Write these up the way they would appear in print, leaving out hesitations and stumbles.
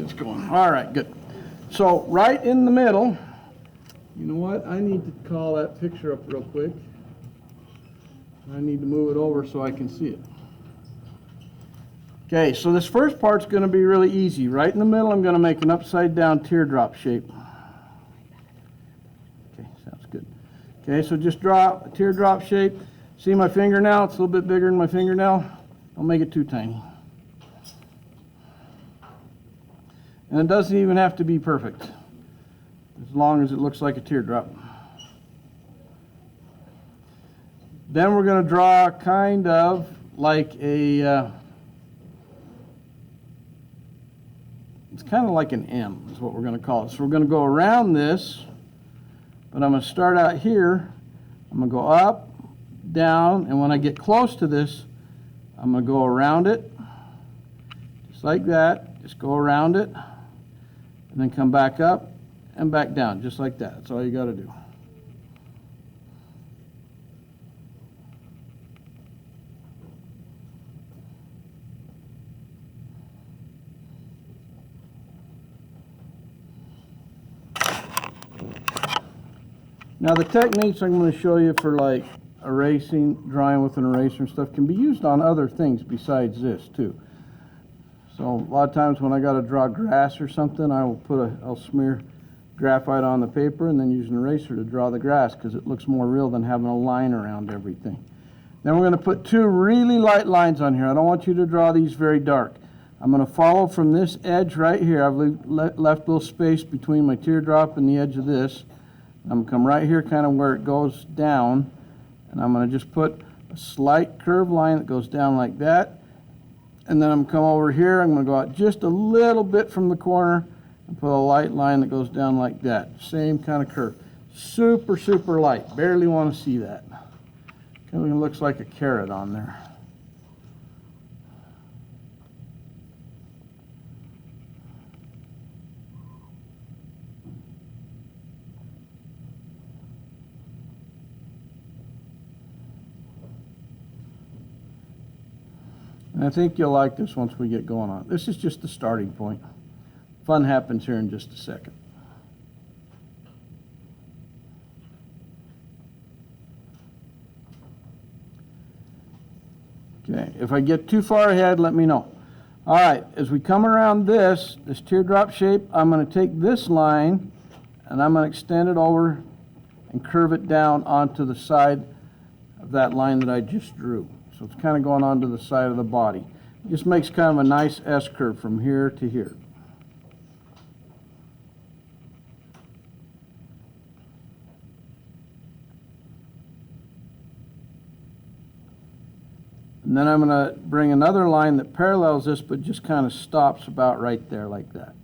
it's going. All right, good. So right in the middle, you know what? I need to call that picture up real quick. I need to move it over so I can see it. Okay, so this first part's going to be really easy. Right in the middle, I'm going to make an upside down teardrop shape. Okay, sounds good. Okay, so just draw a teardrop shape. See my fingernail? It's a little bit bigger than my fingernail. Don't make it too tiny. And it doesn't even have to be perfect, as long as it looks like a teardrop. Then we're going to draw kind of like a, it's kind of like an M is what we're going to call it. So we're going to go around this, but I'm going to start out here. I'm going to go up, down, and when I get close to this, I'm going to go around it, just like that. Just go around it, and then come back up and back down, just like that. That's all you got to do. Now the techniques I'm going to show you for like erasing, drawing with an eraser and stuff can be used on other things besides this too. So a lot of times when I got to draw grass or something, I'll smear graphite on the paper and then use an eraser to draw the grass because it looks more real than having a line around everything. Then we're going to put two really light lines on here. I don't want you to draw these very dark. I'm going to follow from this edge right here. I've left a little space between my teardrop and the edge of this. I'm going to come right here kind of where it goes down, and I'm going to just put a slight curved line that goes down like that. And then I'm going to come over here. I'm going to go out just a little bit from the corner and put a light line that goes down like that. Same kind of curve. Super, super light. Barely want to see that. Kind of looks like a carrot on there. And I think you'll like this once we get going on it. This is just the starting point. Fun happens here in just a second. Okay, if I get too far ahead, let me know. All right, as we come around this teardrop shape, I'm going to take this line and I'm going to extend it over and curve it down onto the side of that line that I just drew. So it's kind of going onto the side of the body. It just makes kind of a nice S-curve from here to here. And then I'm going to bring another line that parallels this but just kind of stops about right there like that.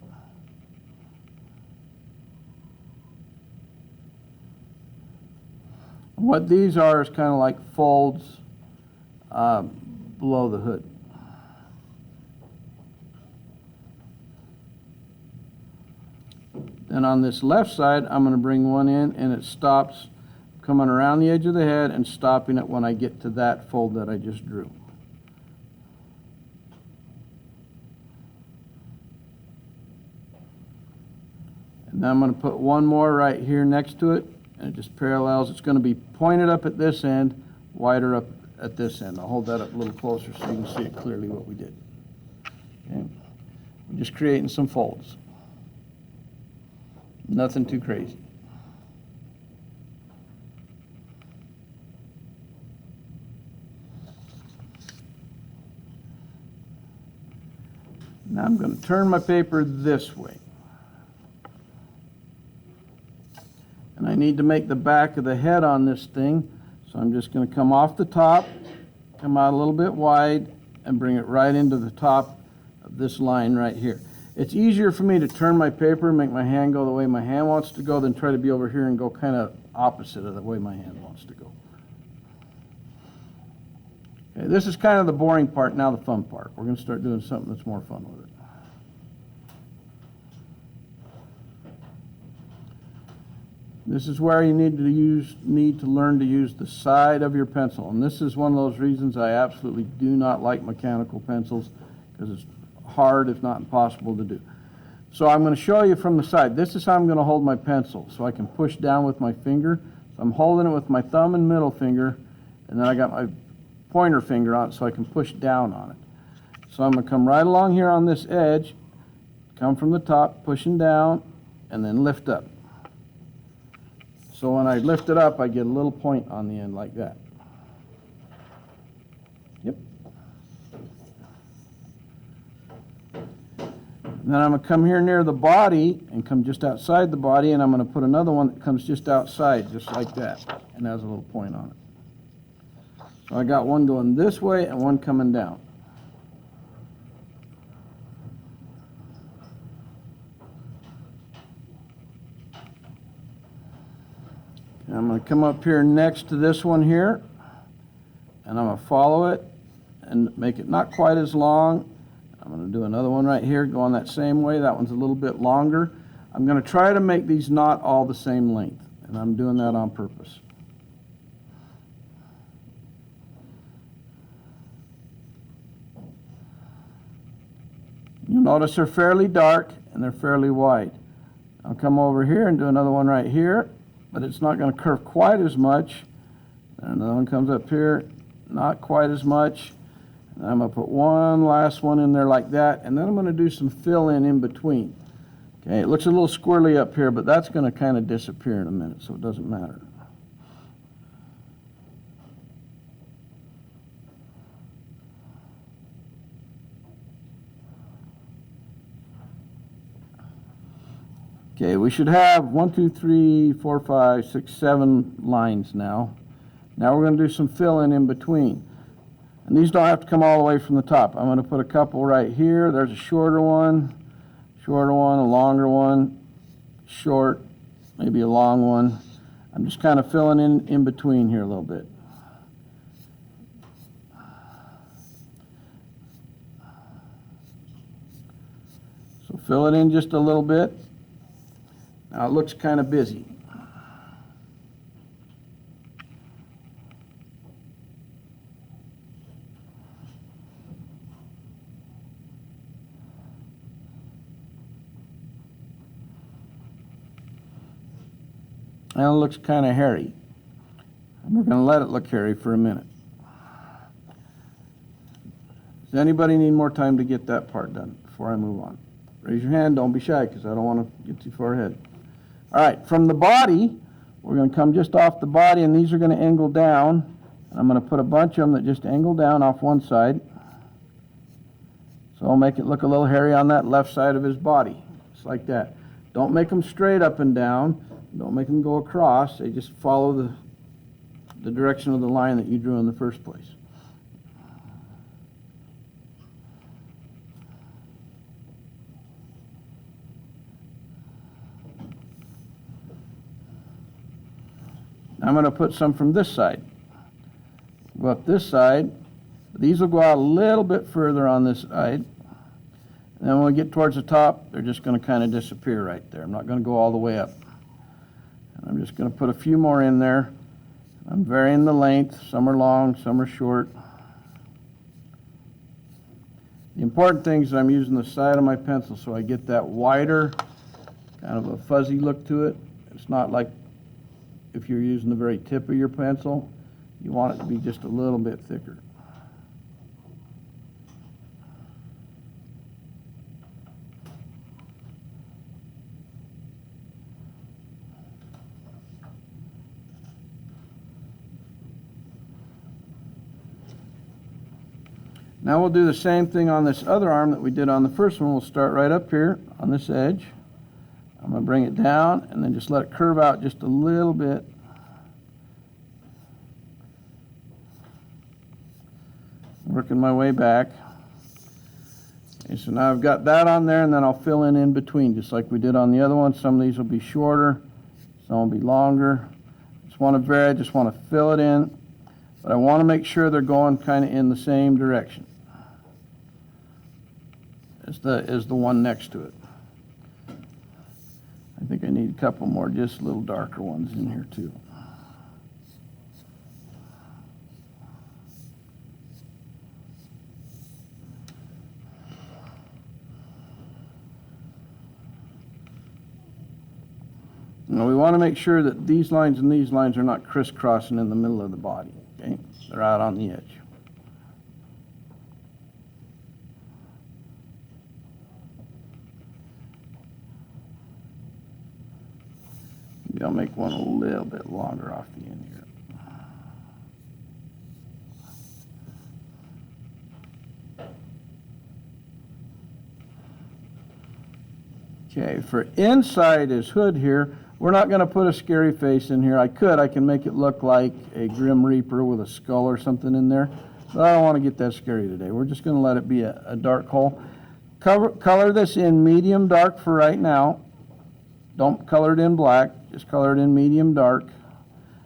What these are is kind of like folds below the hood. Then on this left side, I'm going to bring one in and it stops coming around the edge of the head and stopping it when I get to that fold that I just drew. And then I'm going to put one more right here next to it, and it just parallels. It's going to be pointed up at this end, wider up at this end. I'll hold that up a little closer so you can see it clearly what we did. Okay. We're just creating some folds. Nothing too crazy. Now I'm going to turn my paper this way. And I need to make the back of the head on this thing, so I'm just going to come off the top, come out a little bit wide, and bring it right into the top of this line right here. It's easier for me to turn my paper and make my hand go the way my hand wants to go than try to be over here and go kind of opposite of the way my hand wants to go. Okay, this is kind of the boring part, now the fun part. We're going to start doing something that's more fun with it. This is where you need to learn to use the side of your pencil. And this is one of those reasons I absolutely do not like mechanical pencils, because it's hard, if not impossible, to do. So I'm going to show you from the side. This is how I'm going to hold my pencil, so I can push down with my finger. So I'm holding it with my thumb and middle finger, and then I got my pointer finger on it so I can push down on it. So I'm going to come right along here on this edge, come from the top, pushing down, and then lift up. So when I lift it up, I get a little point on the end like that. Yep. And then I'm going to come here near the body and come just outside the body, and I'm going to put another one that comes just outside, just like that, and has a little point on it. So I got one going this way and one coming down. And I'm going to come up here next to this one here, and I'm going to follow it and make it not quite as long. I'm going to do another one right here, going that same way. That one's a little bit longer. I'm going to try to make these not all the same length, and I'm doing that on purpose. You'll notice they're fairly dark and they're fairly wide. I'll come over here and do another one right here, but it's not going to curve quite as much. And another one comes up here, not quite as much. And I'm going to put one last one in there like that, and then I'm going to do some fill-in in between. Okay, it looks a little squirrely up here, but that's going to kind of disappear in a minute, so it doesn't matter. Okay, we should have 1, 2, 3, 4, 5, 6, 7 lines now. Now we're going to do some fill-in in between. And these don't have to come all the way from the top. I'm going to put a couple right here. There's a shorter one, a longer one, short, maybe a long one. I'm just kind of filling in between here a little bit. So fill it in just a little bit. Now it looks kind of busy. And it looks kind of hairy. And we're going to let it look hairy for a minute. Does anybody need more time to get that part done before I move on? Raise your hand, don't be shy, because I don't want to get too far ahead. All right, from the body, we're going to come just off the body, and these are going to angle down. And I'm going to put a bunch of them that just angle down off one side. So I'll make it look a little hairy on that left side of his body, just like that. Don't make them straight up and down. Don't make them go across. They just follow the direction of the line that you drew in the first place. I'm going to put some from this side. Go up this side. These will go out a little bit further on this side. And then when we get towards the top, they're just going to kind of disappear right there. I'm not going to go all the way up. And I'm just going to put a few more in there. I'm varying the length. Some are long, some are short. The important thing is I'm using the side of my pencil so I get that wider, kind of a fuzzy look to it. It's not like if you're using the very tip of your pencil. You want it to be just a little bit thicker. Now we'll do the same thing on this other arm that we did on the first one. We'll start right up here on this edge. I'm going to bring it down and then just let it curve out just a little bit. Working my way back. Okay, so now I've got that on there, and then I'll fill in between just like we did on the other one. Some of these will be shorter, some will be longer. Just want to vary, I just want to fill it in, but I want to make sure they're going kind of in the same direction as the one next to it. I think I need a couple more, just a little darker ones in here too. Now we want to make sure that these lines and these lines are not crisscrossing in the middle of the body, okay? They're out on the edge. Maybe I'll make one a little bit longer off the end here. Okay, for inside his hood here, we're not going to put a scary face in here. I can make it look like a Grim Reaper with a skull or something in there, but I don't want to get that scary today. We're just going to let it be a dark hole. Color this in medium dark for right now. Don't color it in black, just color it in medium dark.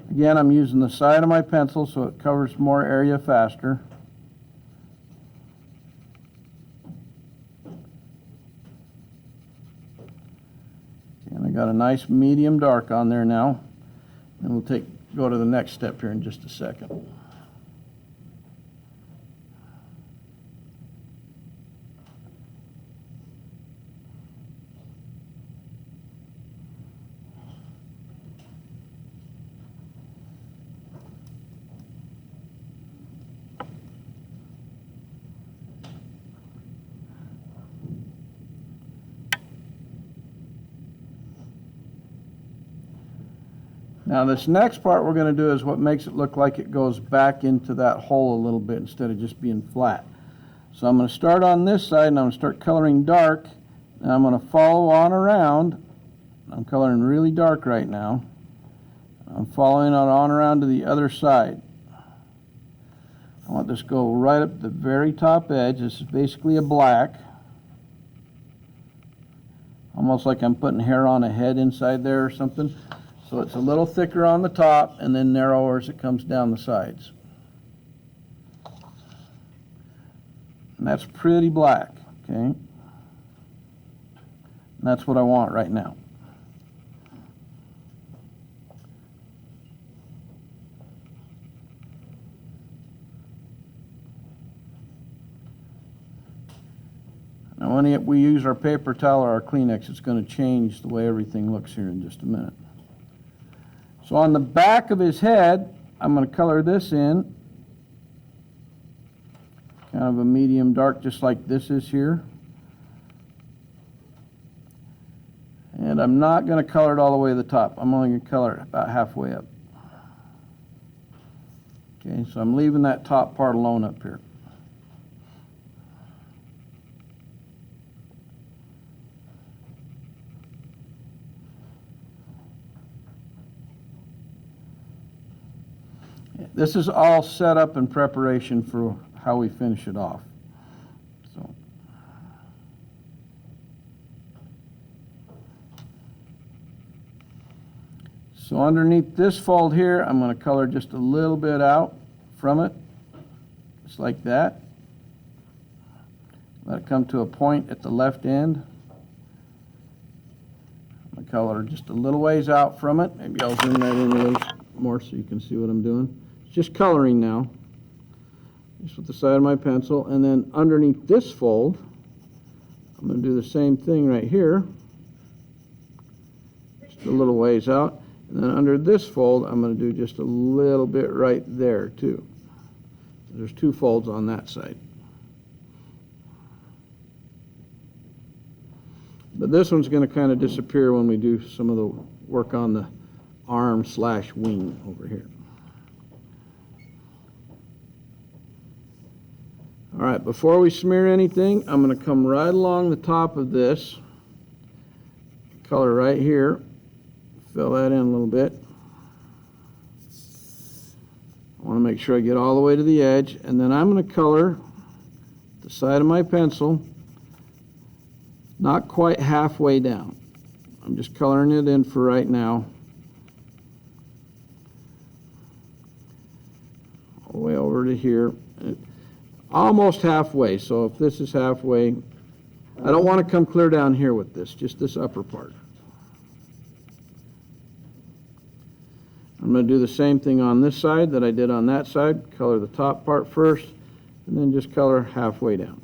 Again, I'm using the side of my pencil so it covers more area faster. And I got a nice medium dark on there now. And we'll go to the next step here in just a second. Now this next part we're going to do is what makes it look like it goes back into that hole a little bit instead of just being flat. So I'm going to start on this side and I'm going to start coloring dark, and I'm going to follow on around. I'm coloring really dark right now. I'm following on around to the other side. I want this to go right up the very top edge. This is basically a black. Almost like I'm putting hair on a head inside there or something. So it's a little thicker on the top and then narrower as it comes down the sides. And that's pretty black, okay? And that's what I want right now. Now when we use our paper towel or our Kleenex, it's going to change the way everything looks here in just a minute. So on the back of his head, I'm going to color this in, kind of a medium dark, just like this is here. And I'm not going to color it all the way to the top. I'm only going to color it about halfway up. Okay, so I'm leaving that top part alone up here. This is all set up in preparation for how we finish it off. So underneath this fold here, I'm going to color just a little bit out from it, just like that. Let it come to a point at the left end. I'm going to color just a little ways out from it. Maybe I'll zoom that in a little more so you can see what I'm doing. Just coloring now, just with the side of my pencil, and then underneath this fold, I'm going to do the same thing right here, just a little ways out, and then under this fold, I'm going to do just a little bit right there too. There's two folds on that side. But this one's going to kind of disappear when we do some of the work on the arm/wing over here. All right, before we smear anything, I'm going to come right along the top of this, color right here, fill that in a little bit. I want to make sure I get all the way to the edge, and then I'm going to color the side of my pencil, not quite halfway down. I'm just coloring it in for right now. All the way over to here. Almost halfway, so if this is halfway, I don't want to come clear down here with this, just this upper part. I'm going to do the same thing on this side that I did on that side. Color the top part first, and then just color halfway down.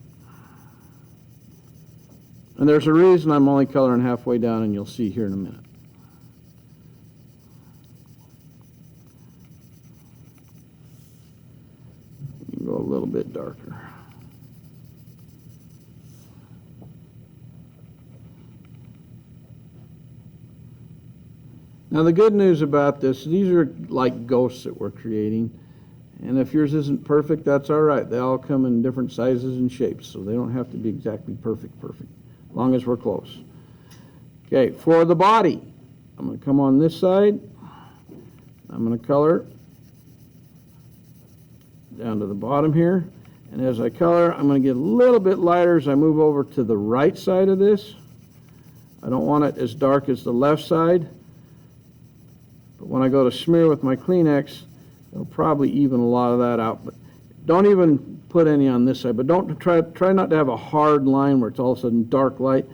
And there's a reason I'm only coloring halfway down, and you'll see here in a minute. little bit darker. Now the good news about this, these are like ghosts that we're creating. And if yours isn't perfect, that's all right. They all come in different sizes and shapes, so they don't have to be exactly perfect, as long as we're close. Okay, for the body, I'm going to come on this side. I'm going to color down to the bottom here. And as I color, I'm going to get a little bit lighter as I move over to the right side of this. I don't want it as dark as the left side. But when I go to smear with my Kleenex, it'll probably even a lot of that out. But don't even put any on this side. But don't try not to have a hard line where it's all of a sudden dark light.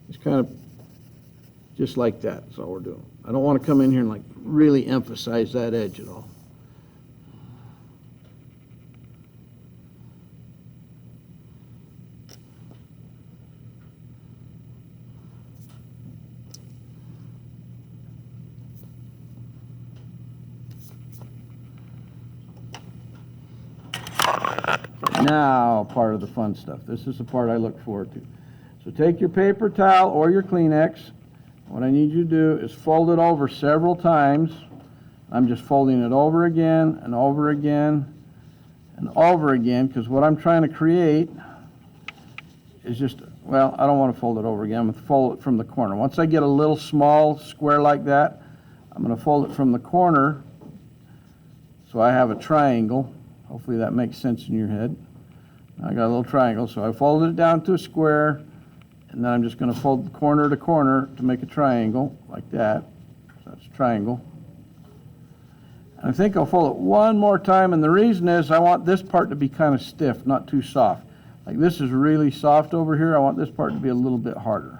It's kind of just like that. That's all we're doing. I don't want to come in here and like really emphasize that edge at all. Now, part of the fun stuff. This is the part I look forward to. So take your paper towel or your Kleenex. What I need you to do is fold it over several times. I'm just folding it over again and over again and over again, because what I'm trying to create is just, well, I don't want to fold it over again. I'm going to fold it from the corner. Once I get a little small square like that, I'm going to fold it from the corner so I have a triangle. Hopefully that makes sense in your head. I got a little triangle, so I folded it down to a square, and then I'm just going to fold the corner to corner to make a triangle, like that. So that's a triangle. And I think I'll fold it one more time, and the reason is I want this part to be kind of stiff, not too soft. Like this is really soft over here. I want this part to be a little bit harder.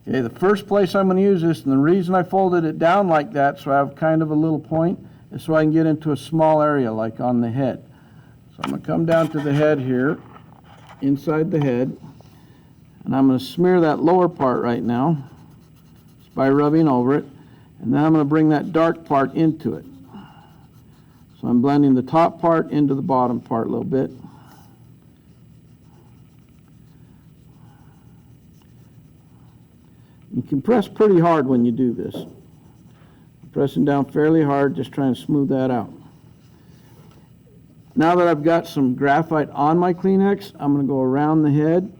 Okay, the first place I'm going to use this, and the reason I folded it down like that, so I have kind of a little point, is so I can get into a small area, like on the head. So I'm going to come down to the head here, inside the head, and I'm going to smear that lower part right now just by rubbing over it, and then I'm going to bring that dark part into it. So I'm blending the top part into the bottom part a little bit. You can press pretty hard when you do this. Pressing down fairly hard, just trying to smooth that out. Now that I've got some graphite on my Kleenex, I'm going to go around the head,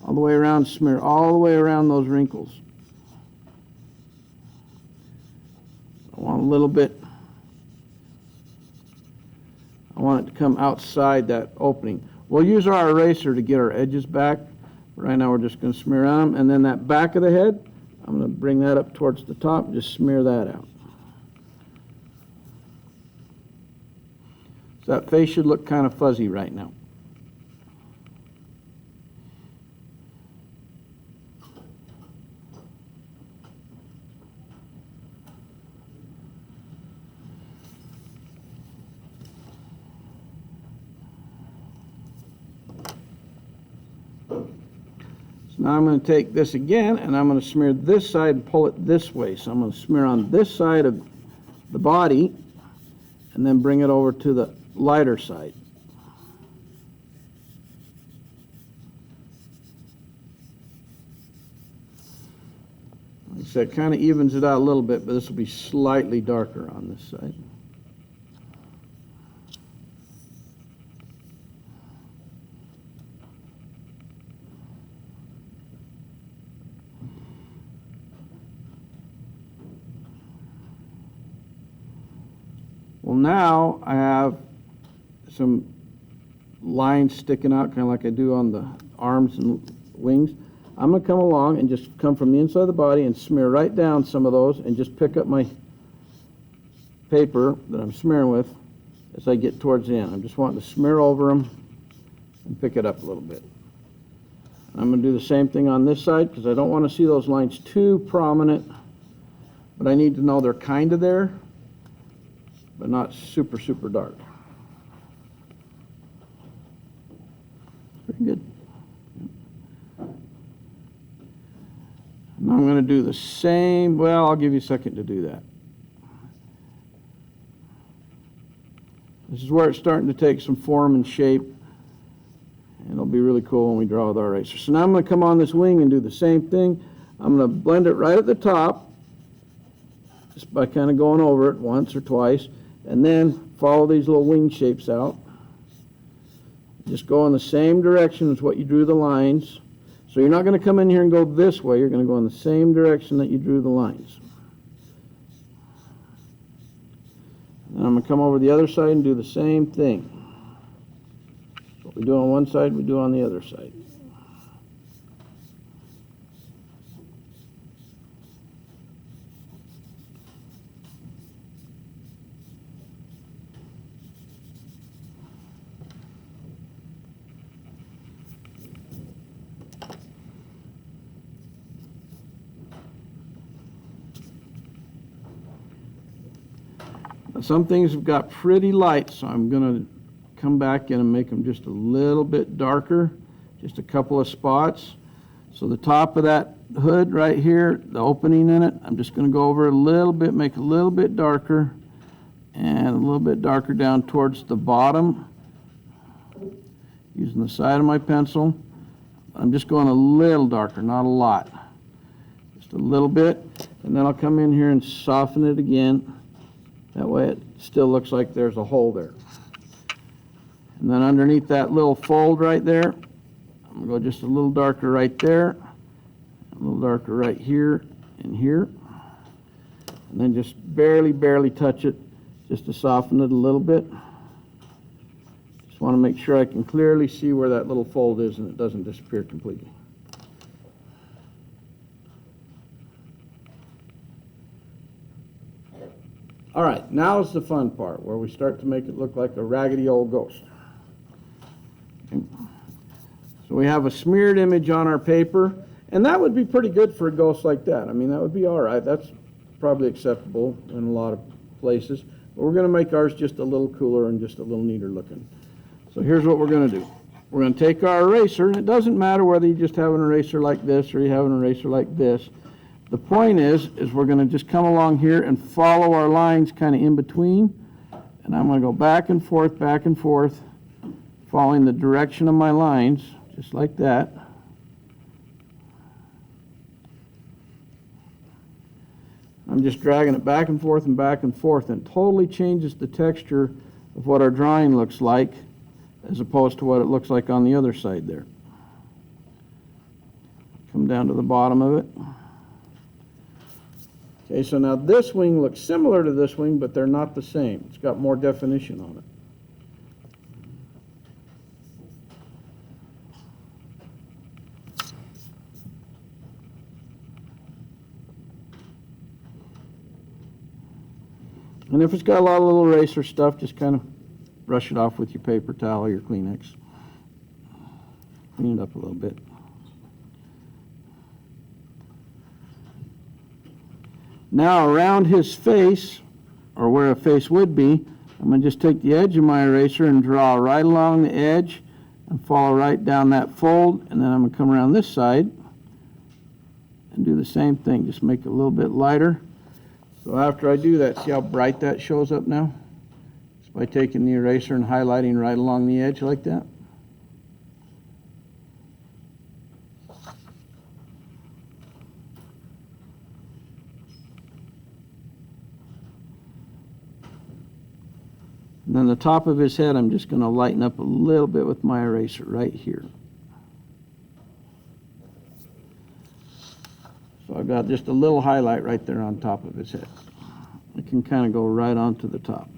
all the way around, smear all the way around those wrinkles. I want a little bit, I want it to come outside that opening. We'll use our eraser to get our edges back. Right now we're just going to smear on them, and then that back of the head, I'm going to bring that up towards the top and just smear that out. So that face should look kind of fuzzy right now. Now I'm going to take this again, and I'm going to smear this side and pull it this way. So I'm going to smear on this side of the body and then bring it over to the lighter side. Like I said, it kind of evens it out a little bit, but this will be slightly darker on this side. Well, now I have some lines sticking out, kind of like I do on the arms and wings. I'm going to come along and just come from the inside of the body and smear right down some of those, and just pick up my paper that I'm smearing with as I get towards the end. I'm just wanting to smear over them and pick it up a little bit. I'm going to do the same thing on this side, because I don't want to see those lines too prominent, but I need to know they're kind of there, but not super, super dark. Pretty good. Now I'm going to do the same, well, I'll give you a second to do that. This is where it's starting to take some form and shape. And it'll be really cool when we draw with our eraser. So now I'm going to come on this wing and do the same thing. I'm going to blend it right at the top, just by kind of going over it once or twice, and then follow these little wing shapes out. Just go in the same direction as what you drew the lines. So you're not going to come in here and go this way. You're going to go in the same direction that you drew the lines. And I'm going to come over the other side and do the same thing. What we do on one side, we do on the other side. Some things have got pretty light, so I'm going to come back in and make them just a little bit darker, just a couple of spots. So the top of that hood right here, the opening in it, I'm just going to go over it a little bit, make it a little bit darker, and a little bit darker down towards the bottom, using the side of my pencil. I'm just going a little darker, not a lot, just a little bit, and then I'll come in here and soften it again. That way it still looks like there's a hole there. And then underneath that little fold right there, I'm going to go just a little darker right there, a little darker right here and here. And then just barely touch it just to soften it a little bit. Just want to make sure I can clearly see where that little fold is and it doesn't disappear completely. All right, now is the fun part where we start to make it look like a raggedy old ghost. Okay. So we have a smeared image on our paper, and that would be pretty good for a ghost like that. I mean, that would be all right. That's probably acceptable in a lot of places. But we're going to make ours just a little cooler and just a little neater looking. So here's what we're going to do. We're going to take our eraser, and it doesn't matter whether you just have an eraser like this or you have an eraser like this. The point is we're going to just come along here and follow our lines kind of in between. And I'm going to go back and forth, following the direction of my lines, just like that. I'm just dragging it back and forth, and it totally changes the texture of what our drawing looks like, as opposed to what it looks like on the other side there. Come down to the bottom of it. Okay, so now this wing looks similar to this wing, but they're not the same. It's got more definition on it. And if it's got a lot of little eraser stuff, just kind of brush it off with your paper towel or your Kleenex. Clean it up a little bit. Now around his face, or where a face would be, I'm going to just take the edge of my eraser and draw right along the edge and follow right down that fold, and then I'm going to come around this side and do the same thing, just make it a little bit lighter. So after I do that, see how bright that shows up now? Just by taking the eraser and highlighting right along the edge like that. And then the top of his head, I'm just going to lighten up a little bit with my eraser right here. So I've got just a little highlight right there on top of his head. It can kind of go right onto the top.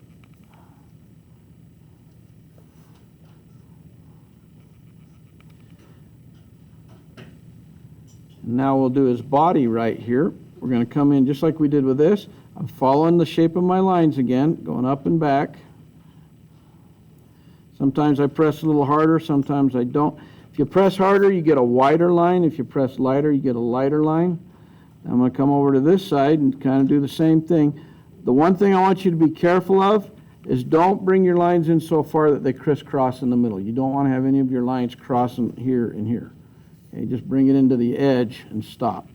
And now we'll do his body right here. We're going to come in just like we did with this. I'm following the shape of my lines again, going up and back. Sometimes I press a little harder, sometimes I don't. If you press harder, you get a wider line. If you press lighter, you get a lighter line. I'm going to come over to this side and kind of do the same thing. The one thing I want you to be careful of is don't bring your lines in so far that they crisscross in the middle. You don't want to have any of your lines crossing here and here. Okay, just bring it into the edge and stop.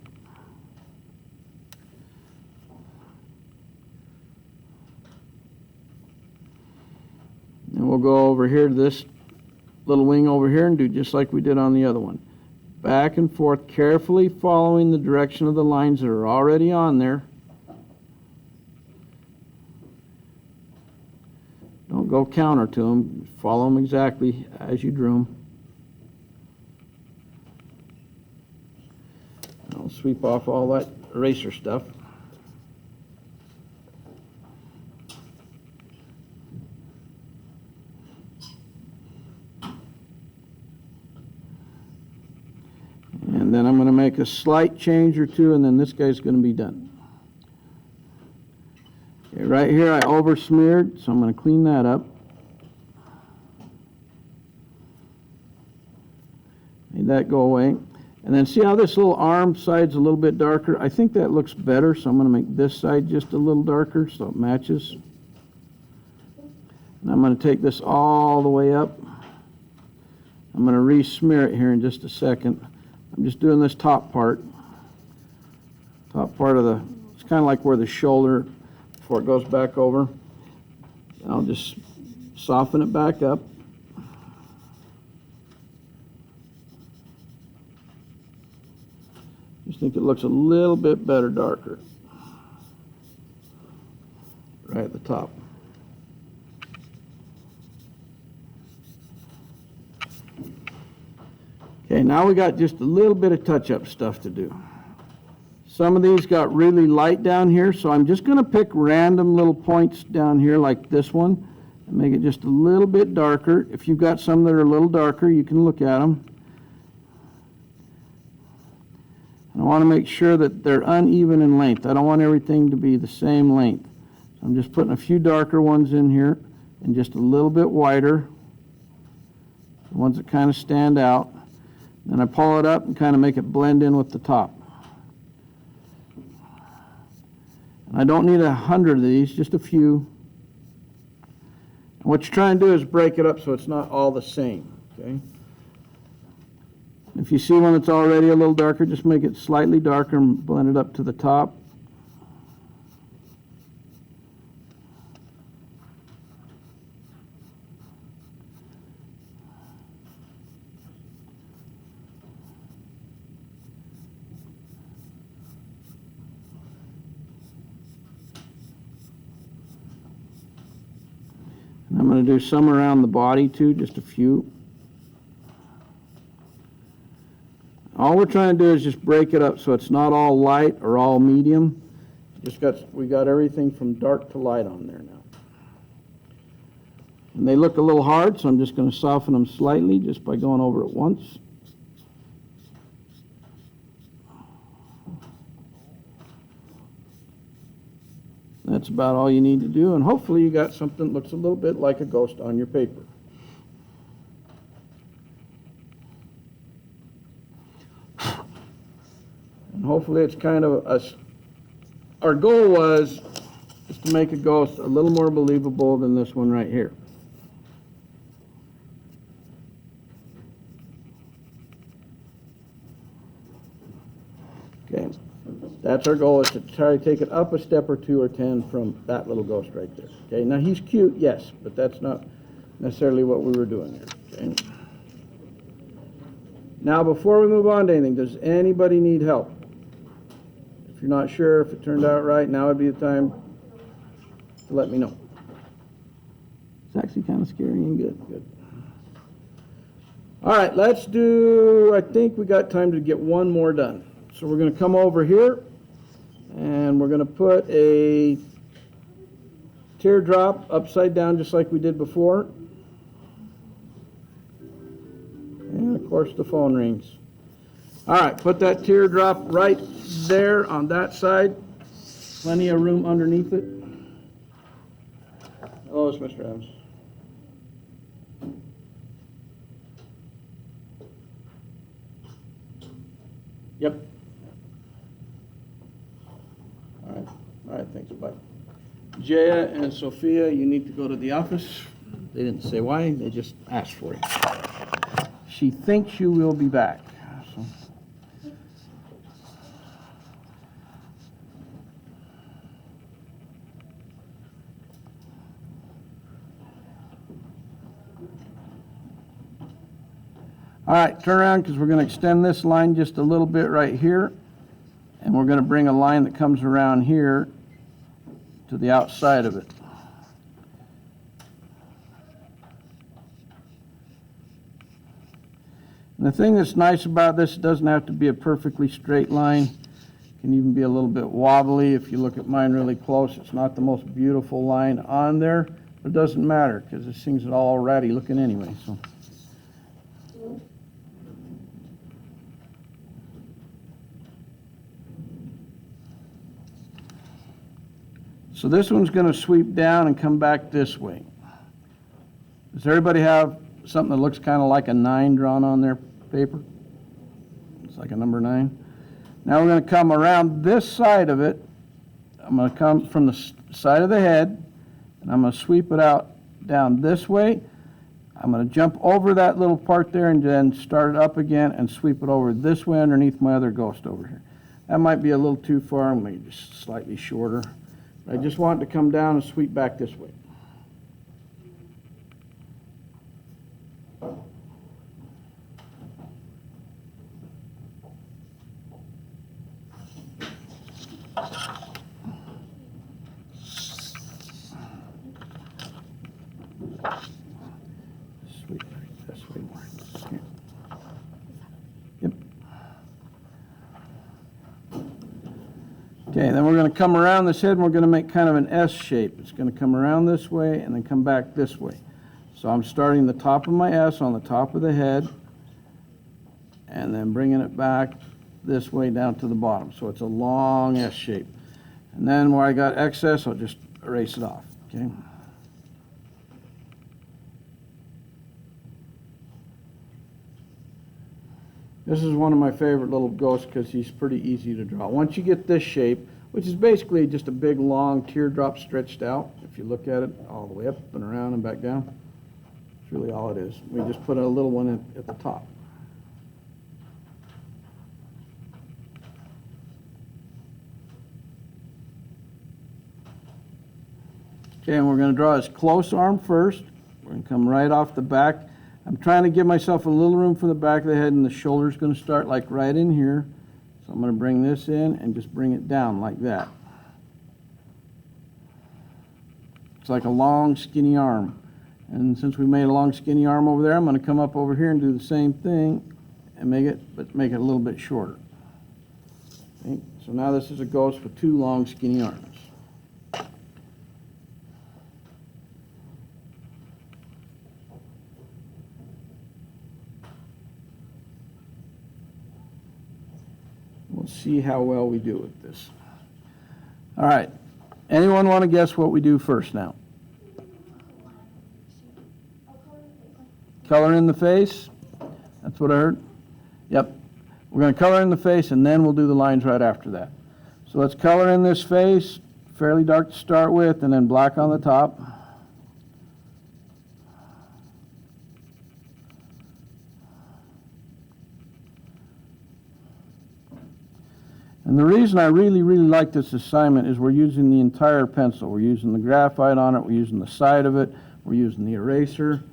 we'll go over here to this little wing over here and do just like we did on the other one. Back and forth, carefully following the direction of the lines that are already on there. Don't go counter to them. Follow them exactly as you drew them. I'll sweep off all that eraser stuff. And then I'm going to make a slight change or two, and then this guy's going to be done. Okay, right here I over smeared, so I'm going to clean that up. Made that go away. And then see how this little arm side's a little bit darker? I think that looks better, so I'm going to make this side just a little darker so it matches. And I'm going to take this all the way up. I'm going to re-smear it here in just a second. I'm just doing this top part. Top part of the, it's kind of like where the shoulder, before it goes back over. I'll just soften it back up. Just think it looks a little bit better darker. Right at the top. Okay, now we got just a little bit of touch-up stuff to do. Some of these got really light down here, so I'm just going to pick random little points down here like this one and make it just a little bit darker. If you've got some that are a little darker, you can look at them. And I want to make sure that they're uneven in length. I don't want everything to be the same length. So I'm just putting a few darker ones in here and just a little bit wider, the ones that kind of stand out. Then I pull it up and kind of make it blend in with the top. And I don't need 100 of these, just a few. And what you're trying to do is break it up so it's not all the same, okay? If you see one that's already a little darker, just make it slightly darker and blend it up to the top. And I'm going to do some around the body too, just a few. All we're trying to do is just break it up so it's not all light or all medium. We got everything from dark to light on there now. And they look a little hard, so I'm just going to soften them slightly just by going over it once. That's about all you need to do, and hopefully you got something that looks a little bit like a ghost on your paper. And hopefully it's kind of our goal was just to make a ghost a little more believable than this one right here. Okay, that's our goal, is to try to take it up a step or two or 10 from that little ghost right there. Okay, now he's cute, yes, but that's not necessarily what we were doing here. Okay. Now, before we move on to anything, does anybody need help? If you're not sure if it turned out right, now would be the time to let me know. It's actually kind of scary and good. Good. All right, let's do, I think we got time to get one more done. So we're going to come over here, and we're going to put a teardrop upside down just like we did before. And, of course, the phone rings. All right, put that teardrop right there on that side. Plenty of room underneath it. Hello, it's Mr. Adams. Yep. All right, thanks, bye. Jaya and Sophia, you need to go to the office. They didn't say why, they just asked for you. She thinks you will be back. So. All right, turn around because we're going to extend this line just a little bit right here. And we're going to bring a line that comes around here to the outside of it. And the thing that's nice about this, it doesn't have to be a perfectly straight line. It can even be a little bit wobbly. If you look at mine really close, it's not the most beautiful line on there, but it doesn't matter because this thing's all ratty looking anyway. So this one's going to sweep down and come back this way. Does everybody have something that looks kind of like a 9 drawn on their paper? It's like a number 9. Now we're going to come around this side of it. I'm going to come from the side of the head, and I'm going to sweep it out down this way. I'm going to jump over that little part there and then start it up again and sweep it over this way underneath my other ghost over here. That might be a little too far, maybe just slightly shorter. I just want it to come down and sweep back this way. Sweep back this way more. Here. Yep. Okay, then we're going to come around this head and we're going to make kind of an S shape. It's going to come around this way and then come back this way. So I'm starting the top of my S on the top of the head and then bringing it back this way down to the bottom. So it's a long S shape. And then where I got excess, I'll just erase it off. Okay. This is one of my favorite little ghosts because he's pretty easy to draw. Once you get this shape, which is basically just a big long teardrop stretched out, if you look at it all the way up and around and back down, it's really all it is. We just put a little one at the top. Okay, and we're going to draw his close arm first. We're going to come right off the back. I'm trying to give myself a little room for the back of the head, and the shoulder's going to start like right in here. So I'm going to bring this in and just bring it down like that. It's like a long, skinny arm. And since we made a long, skinny arm over there, I'm going to come up over here and do the same thing and make it a little bit shorter. Okay? So now this is a ghost with 2 long, skinny arms. We'll see how well we do with this. All right. Anyone want to guess what we do first now? Color in the face. That's what I heard. Yep. We're going to color in the face, and then we'll do the lines right after that. So let's color in this face, fairly dark to start with, and then black on the top. And the reason I really like this assignment is we're using the entire pencil. We're using the graphite on it, we're using the side of it, we're using the eraser,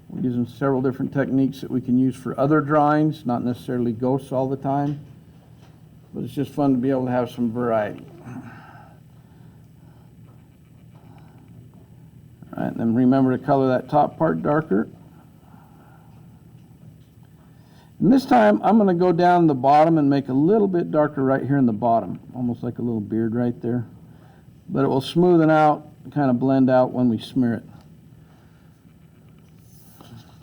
we're using several different techniques that we can use for other drawings, not necessarily ghosts all the time, but it's just fun to be able to have some variety. All right, and then remember to color that top part darker. And this time, I'm going to go down the bottom and make a little bit darker right here in the bottom, almost like a little beard right there. But it will smoothen out and kind of blend out when we smear it.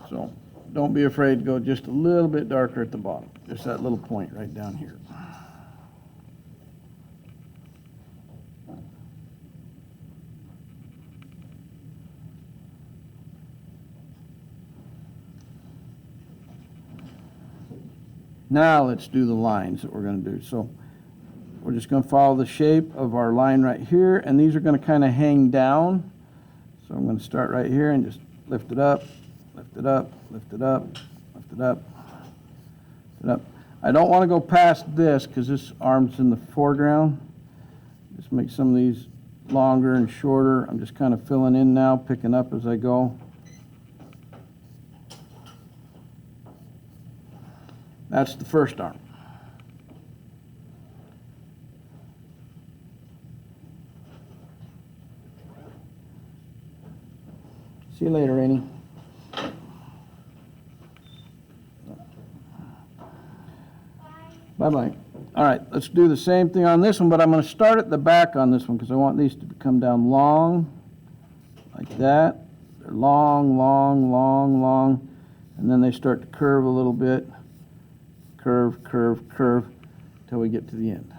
So don't be afraid to go just a little bit darker at the bottom, just that little point right down here. Now let's do the lines that we're going to do. So we're just going to follow the shape of our line right here, and these are going to kind of hang down. So I'm going to start right here and just lift it up, lift it up, lift it up, lift it up, lift it up. I don't want to go past this because this arm's in the foreground. Just make some of these longer and shorter. I'm just kind of filling in now, picking up as I go. That's the first arm. See you later, Rainey. Bye-bye. All right, let's do the same thing on this one, but I'm going to start at the back on this one because I want these to come down long, like that. They're long, long, long, long, and then they start to curve a little bit. Curve, curve, curve, until we get to the end.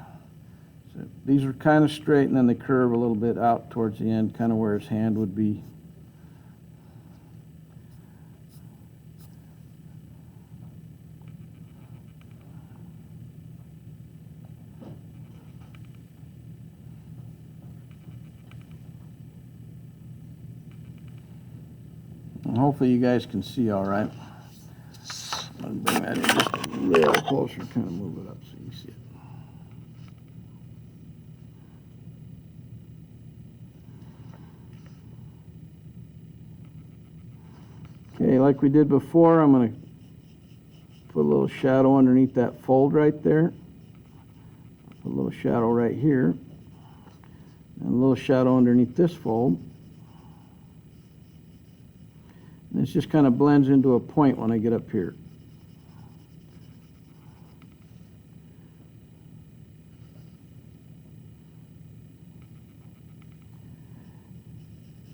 So these are kind of straight, and then they curve a little bit out towards the end, kind of where his hand would be. And hopefully you guys can see all right. I'm going to bring that in just a little closer, kind of move it up so you see it. Okay, like we did before, I'm going to put a little shadow underneath that fold right there. Put a little shadow right here. And a little shadow underneath this fold. And this just kind of blends into a point when I get up here.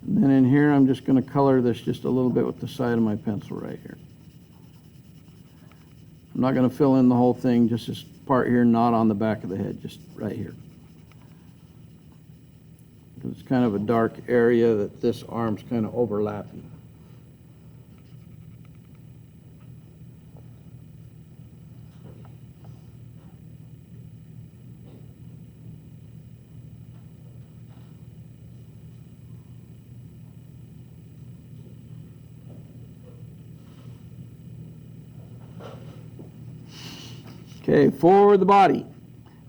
And then in here, I'm just going to color this just a little bit with the side of my pencil right here. I'm not going to fill in the whole thing, just this part here, not on the back of the head, just right here. It's kind of a dark area that this arm's kind of overlapping. Okay, for the body.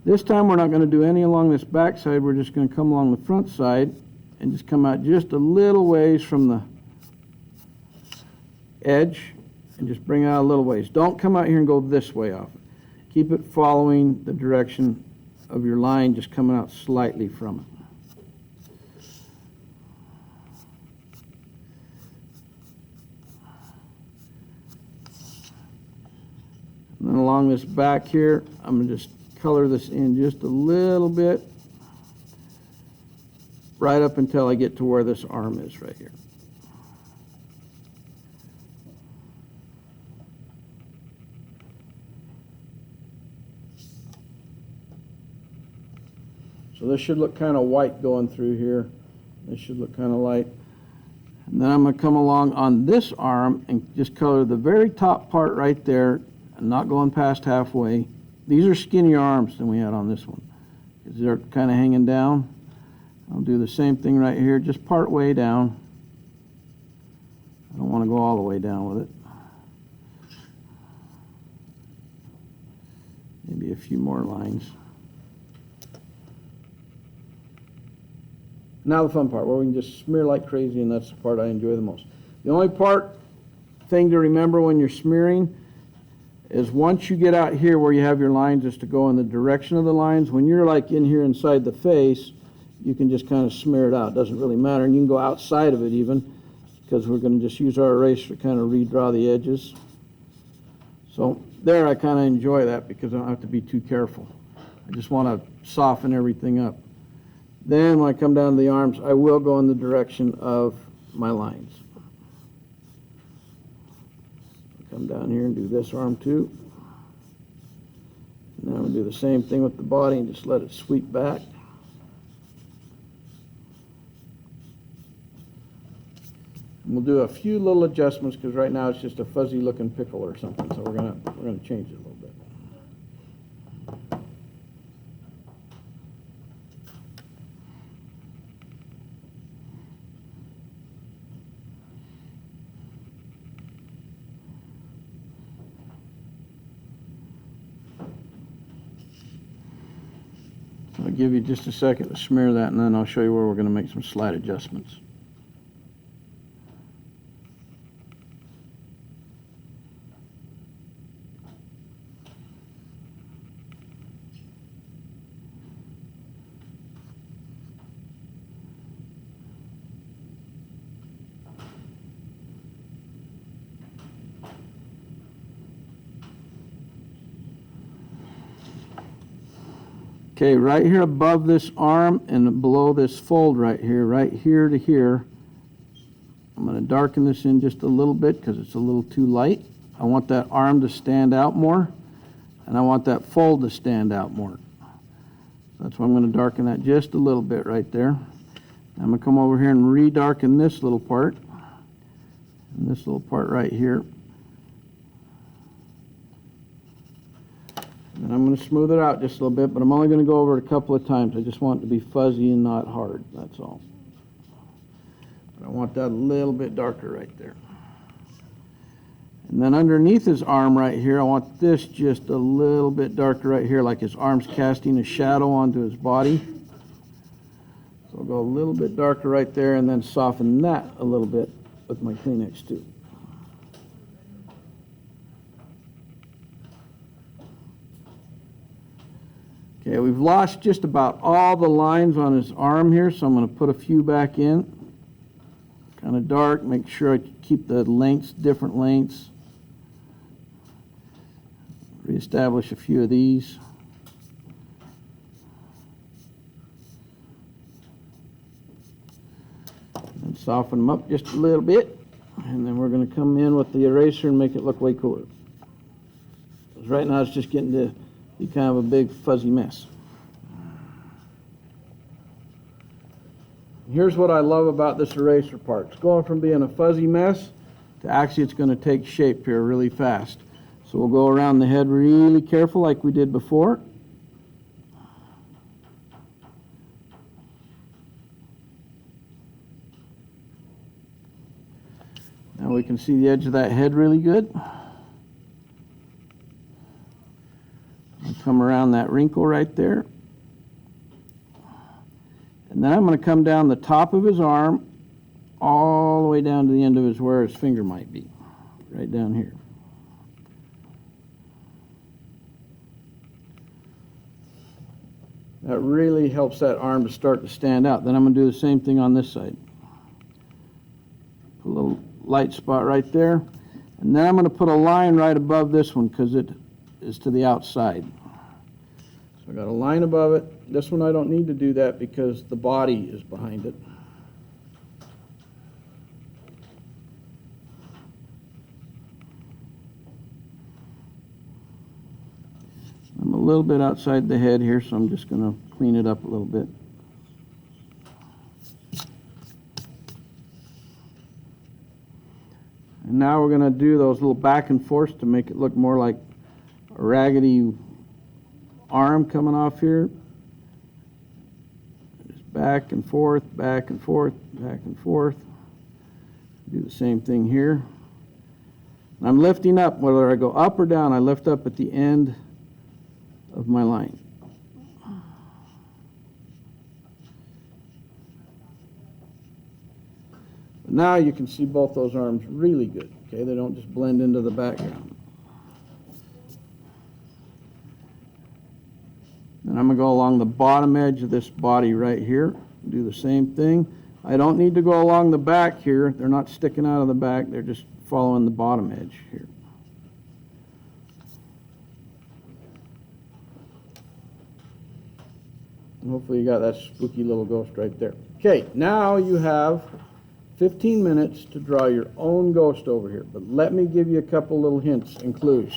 This time we're not going to do any along this back side. We're just going to come along the front side and just come out just a little ways from the edge and just bring it out a little ways. Don't come out here and go this way off. Keep it following the direction of your line, just coming out slightly from it. And then along this back here, I'm going to just color this in just a little bit, right up until I get to where this arm is right here. So this should look kind of white going through here. This should look kind of light. And then I'm going to come along on this arm and just color the very top part right there. I'm not going past halfway. These are skinnier arms than we had on this one, because they're kind of hanging down. I'll do the same thing right here, just part way down. I don't want to go all the way down with it. Maybe a few more lines. Now the fun part, where we can just smear like crazy, and that's the part I enjoy the most. The only thing to remember when you're smearing is once you get out here where you have your lines, is to go in the direction of the lines. When you're like in here inside the face, you can just kind of smear it out. It doesn't really matter. And you can go outside of it even, because we're going to just use our eraser to kind of redraw the edges. So there, I kind of enjoy that because I don't have to be too careful. I just want to soften everything up. Then when I come down to the arms, I will go in the direction of my lines. Come down here and do this arm too. And then I'm going to do the same thing with the body and just let it sweep back. And we'll do a few little adjustments because right now it's just a fuzzy looking pickle or something, so we're going to change it a little bit. I'll give you just a second to smear that, and then I'll show you where we're going to make some slight adjustments. Okay, right here above this arm and below this fold right here to here, I'm going to darken this in just a little bit because it's a little too light. I want that arm to stand out more, and I want that fold to stand out more. That's why I'm going to darken that just a little bit right there. I'm going to come over here and re-darken this little part, and this little part right here. And I'm going to smooth it out just a little bit, but I'm only going to go over it a couple of times. I just want it to be fuzzy and not hard, that's all. But I want that a little bit darker right there. And then underneath his arm right here, I want this just a little bit darker right here, like his arm's casting a shadow onto his body. So I'll go a little bit darker right there and then soften that a little bit with my Kleenex too. Okay, we've lost just about all the lines on his arm here, so I'm going to put a few back in. Kind of dark, make sure I keep the lengths, different lengths. Reestablish a few of these. And soften them up just a little bit. And then we're going to come in with the eraser and make it look way cooler. Because right now it's just getting to be kind of a big fuzzy mess. Here's what I love about this eraser part. It's going from being a fuzzy mess to actually it's going to take shape here really fast. So we'll go around the head really careful like we did before. Now we can see the edge of that head really good. Come around that wrinkle right there. And then I'm going to come down the top of his arm all the way down to the end of his where his finger might be, right down here. That really helps that arm to start to stand out. Then I'm going to do the same thing on this side. Put a little light spot right there. And then I'm going to put a line right above this one because it is to the outside. So I got a line above it. This one I don't need to do that because the body is behind it. I'm a little bit outside the head here, so I'm just going to clean it up a little bit. And now we're going to do those little back and forths to make it look more like a raggedy arm coming off here. Just back and forth, back and forth, back and forth. Do the same thing here. And I'm lifting up, whether I go up or down, I lift up at the end of my line. But now you can see both those arms really good. Okay, they don't just blend into the background. And I'm going to go along the bottom edge of this body right here. Do the same thing. I don't need to go along the back here. They're not sticking out of the back. They're just following the bottom edge here. And hopefully you got that spooky little ghost right there. Okay, now you have 15 minutes to draw your own ghost over here. But let me give you a couple little hints and clues.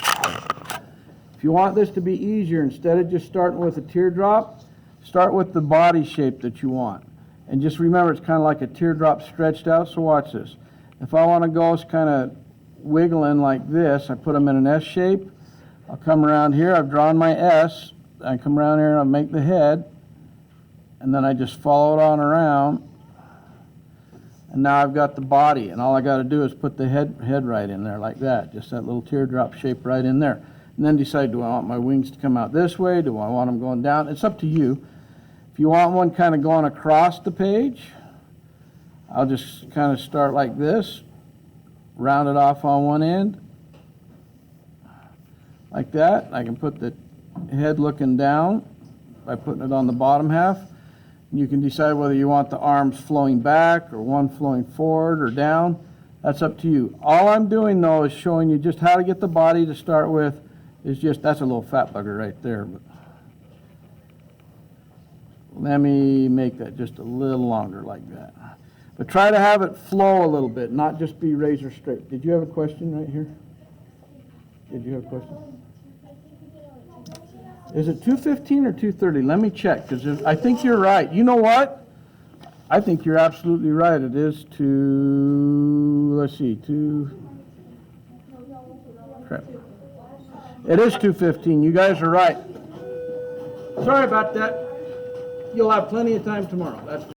If you want this to be easier, instead of just starting with a teardrop, start with the body shape that you want. And just remember, it's kind of like a teardrop stretched out, so watch this. If I want a ghost kind of wiggling like this, I put them in an S shape. I'll come around here, I've drawn my S, I come around here and I make the head, and then I just follow it on around, and now I've got the body, and all I got to do is put the head right in there like that, just that little teardrop shape right in there. And then decide, do I want my wings to come out this way? Do I want them going down? It's up to you. If you want one kind of going across the page, I'll just kind of start like this, round it off on one end, like that. I can put the head looking down by putting it on the bottom half. You can decide whether you want the arms flowing back or one flowing forward or down. That's up to you. All I'm doing, though, is showing you just how to get the body to start with. Is just, that's a little fat bugger right there. But Let me make that just a little longer like that. But try to have it flow a little bit, not just be razor straight. Did you have a question right here? Did you have a question? Is it 215 or 230? Let me check, because I think you're right. You know what? I think you're absolutely right. It is let's see, crap. It is 215. You guys are right. Sorry about that. You'll have plenty of time tomorrow. That's